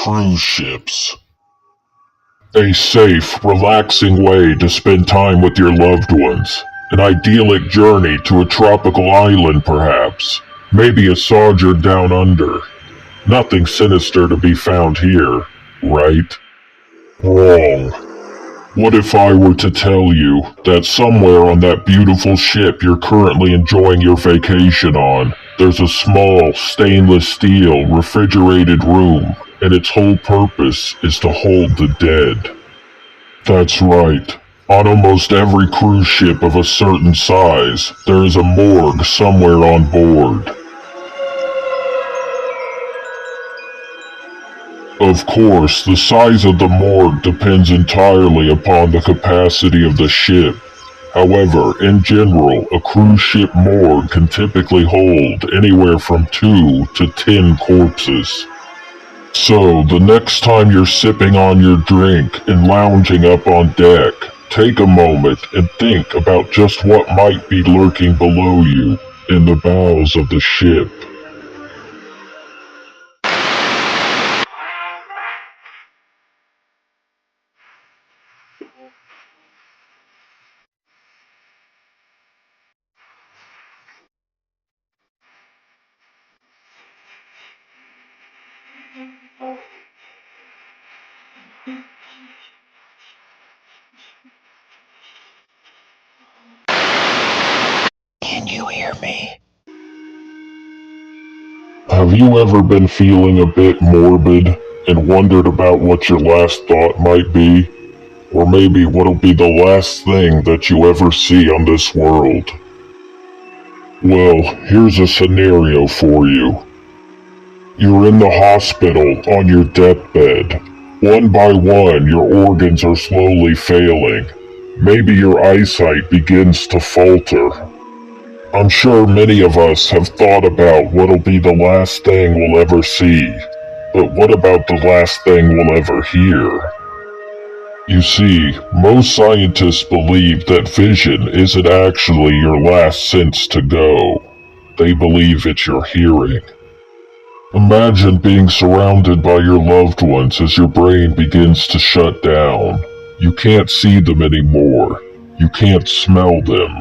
cruise ships. A safe, relaxing way to spend time with your loved ones. An idyllic journey to a tropical island, perhaps. Maybe a sojourn down under. Nothing sinister to be found here, right? Wrong. What if I were to tell you that somewhere on that beautiful ship you're currently enjoying your vacation on, there's a small, stainless steel, refrigerated room, and its whole purpose is to hold the dead? That's right. On almost every cruise ship of a certain size, there is a morgue somewhere on board. Of course, the size of the morgue depends entirely upon the capacity of the ship. However, in general, a cruise ship morgue can typically hold anywhere from 2 to 10 corpses. So, the next time you're sipping on your drink and lounging up on deck, take a moment and think about just what might be lurking below you in the bowels of the ship. Can you hear me? Have you ever been feeling a bit morbid and wondered about what your last thought might be? Or maybe what'll be the last thing that you ever see on this world? Well, here's a scenario for you. You're in the hospital on your deathbed. One by one, your organs are slowly failing. Maybe your eyesight begins to falter. I'm sure many of us have thought about what'll be the last thing we'll ever see. But what about the last thing we'll ever hear? You see, most scientists believe that vision isn't actually your last sense to go. They believe it's your hearing. Imagine being surrounded by your loved ones as your brain begins to shut down. You can't see them anymore. You can't smell them.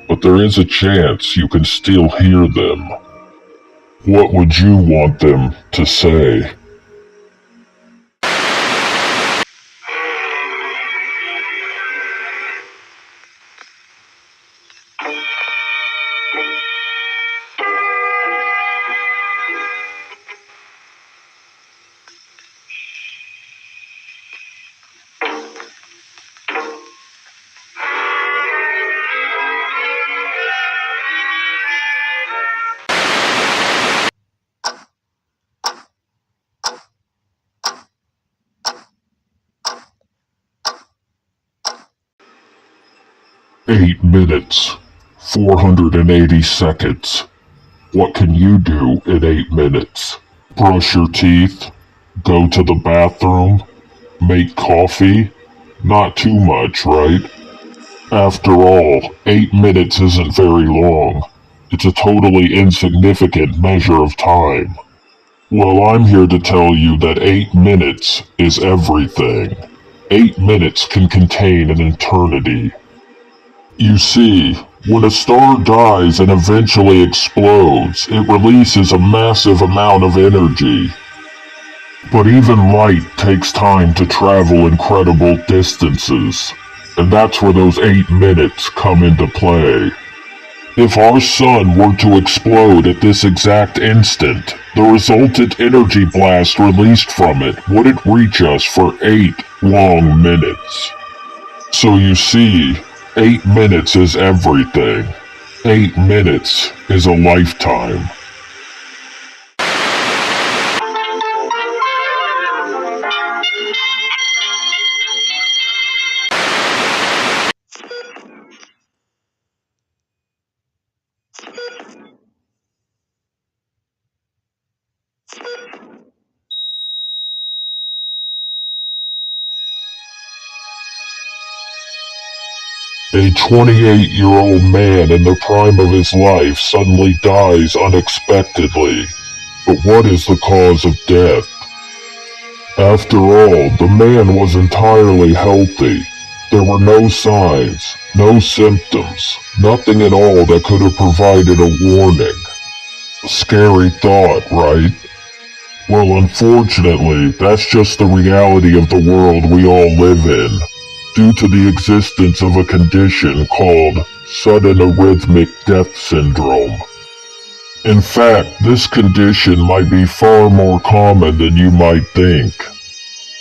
But there is a chance you can still hear them. What would you want them to say? "8 minutes, 480 seconds. What can you do in 8 minutes? Brush your teeth? Go to the bathroom? Make coffee? Not too much, right? After all, 8 minutes isn't very long. It's a totally insignificant measure of time. Well, I'm here to tell you that 8 minutes is everything. 8 minutes can contain an eternity. You see, when a star dies and eventually explodes, it releases a massive amount of energy. But even light takes time to travel incredible distances, and that's where those 8 minutes come into play. If our sun were to explode at this exact instant, the resultant energy blast released from it wouldn't reach us for 8 long minutes. So you see, 8 minutes is everything. 8 minutes is a lifetime. A 28-year-old man in the prime of his life suddenly dies unexpectedly. But what is the cause of death? After all, the man was entirely healthy. There were no signs, no symptoms, nothing at all that could have provided a warning. A scary thought, right? Well, unfortunately, that's just the reality of the world we all live in, due to the existence of a condition called sudden arrhythmic death syndrome. In fact, this condition might be far more common than you might think.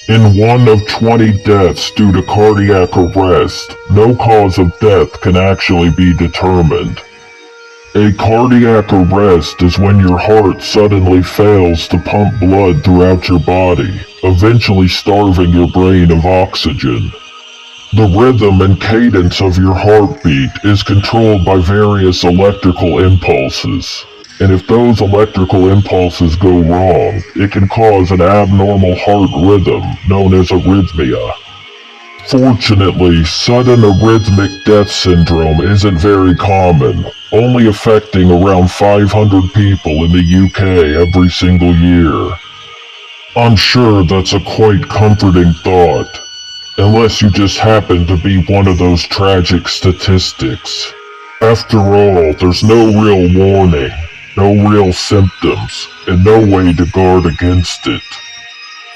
In 1 of 20 deaths due to cardiac arrest, no cause of death can actually be determined. A cardiac arrest is when your heart suddenly fails to pump blood throughout your body, eventually starving your brain of oxygen. The rhythm and cadence of your heartbeat is controlled by various electrical impulses, and if those electrical impulses go wrong, it can cause an abnormal heart rhythm known as arrhythmia. Fortunately, sudden arrhythmic death syndrome isn't very common, only affecting around 500 people in the UK every single year. I'm sure that's a quite comforting thought, unless you just happen to be one of those tragic statistics. After all, there's no real warning, no real symptoms, and no way to guard against it.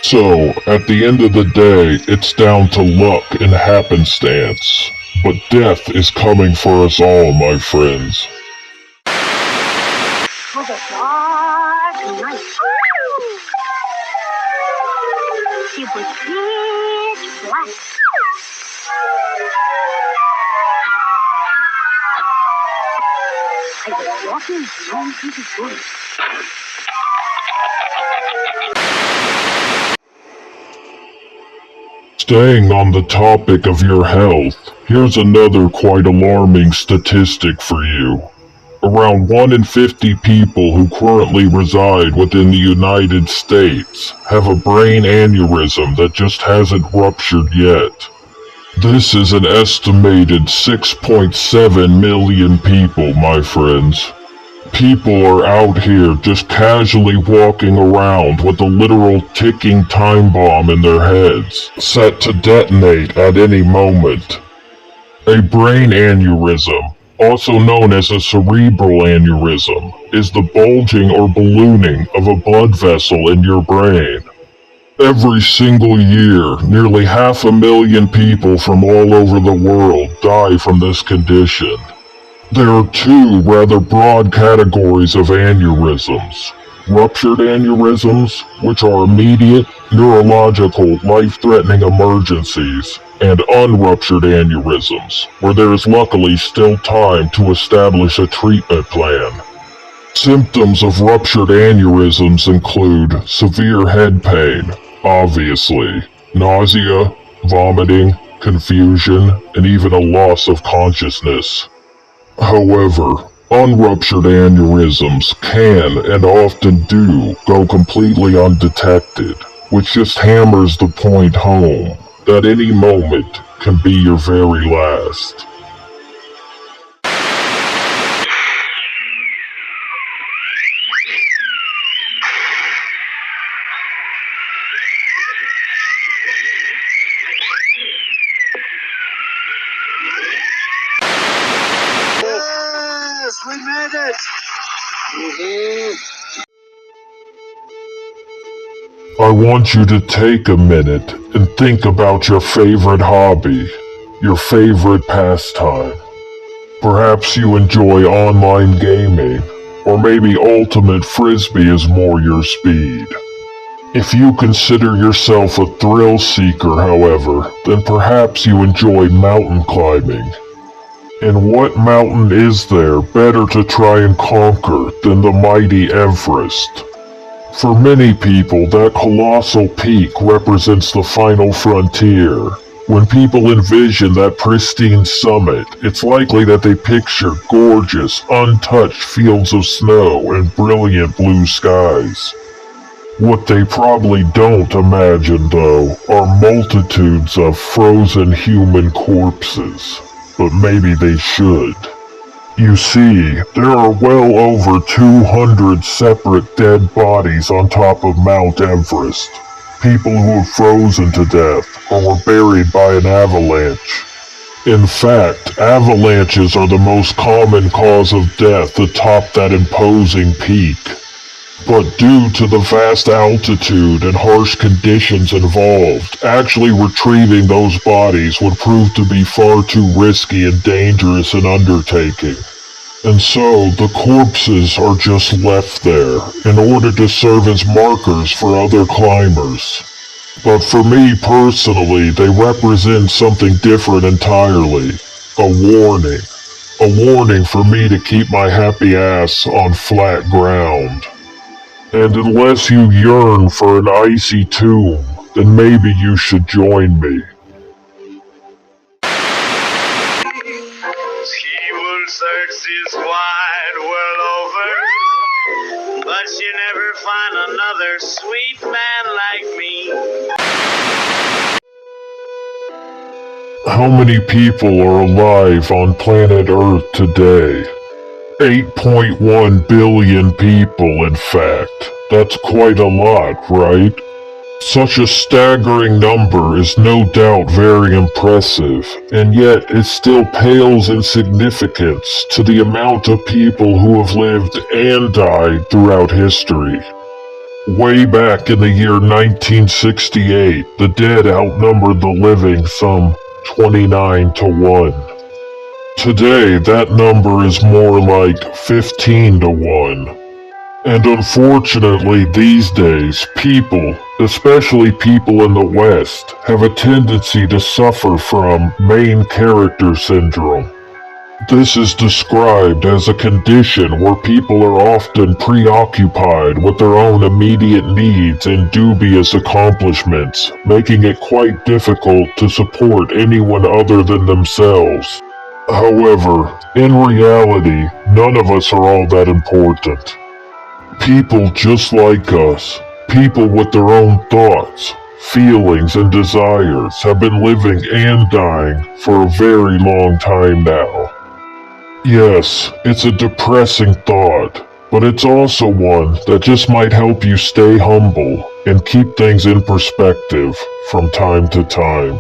So, at the end of the day, it's down to luck and happenstance. But death is coming for us all, my friends. Was a dark night. It was pitch black. I was walking along through the woods. Staying on the topic of your health, here's another quite alarming statistic for you. Around 1 in 50 people who currently reside within the United States have a brain aneurysm that just hasn't ruptured yet. This is an estimated 6.7 million people, my friends. People are out here just casually walking around with a literal ticking time bomb in their heads, set to detonate at any moment. A brain aneurysm, also known as a cerebral aneurysm, is the bulging or ballooning of a blood vessel in your brain. Every single year, nearly 500,000 people from all over the world die from this condition. There are two rather broad categories of aneurysms. Ruptured aneurysms, which are immediate, neurological, life-threatening emergencies, and unruptured aneurysms, where there is luckily still time to establish a treatment plan. Symptoms of ruptured aneurysms include severe head pain, obviously, nausea, vomiting, confusion, and even a loss of consciousness. However, unruptured aneurysms can and often do go completely undetected, which just hammers the point home that any moment can be your very last. We made it! I want you to take a minute and think about your favorite hobby, your favorite pastime. Perhaps you enjoy online gaming, or maybe ultimate frisbee is more your speed. If you consider yourself a thrill seeker, however, then perhaps you enjoy mountain climbing. And what mountain is there better to try and conquer than the mighty Everest? For many people, that colossal peak represents the final frontier. When people envision that pristine summit, it's likely that they picture gorgeous, untouched fields of snow and brilliant blue skies. What they probably don't imagine, though, are multitudes of frozen human corpses. But maybe they should. You see, there are well over 200 separate dead bodies on top of Mount Everest. people who have frozen to death or were buried by an avalanche. In fact, avalanches are the most common cause of death atop that imposing peak. But due to the vast altitude and harsh conditions involved, actually retrieving those bodies would prove to be far too risky and dangerous an undertaking. And so, the corpses are just left there, in order to serve as markers for other climbers. But for me personally, they represent something different entirely. A warning. A warning for me to keep my happy ass on flat ground. And unless you yearn for an icy tomb, then maybe you should join me. She will search this wide world over, but she never find another sweet man like me. How many people are alive on planet Earth today? 8.1 billion people, in fact. That's quite a lot, right? Such a staggering number is no doubt very impressive, and yet it still pales in significance to the amount of people who have lived and died throughout history. Way back in the year 1968, the dead outnumbered the living some 29 to 1. Today, that number is more like 15 to 1. And unfortunately, these days, people, especially people in the West, have a tendency to suffer from main character syndrome. This is described as a condition where people are often preoccupied with their own immediate needs and dubious accomplishments, making it quite difficult to support anyone other than themselves. However, in reality, none of us are all that important. People just like us, people with their own thoughts, feelings, and desires have been living and dying for a very long time now. Yes, it's a depressing thought, but it's also one that just might help you stay humble and keep things in perspective from time to time.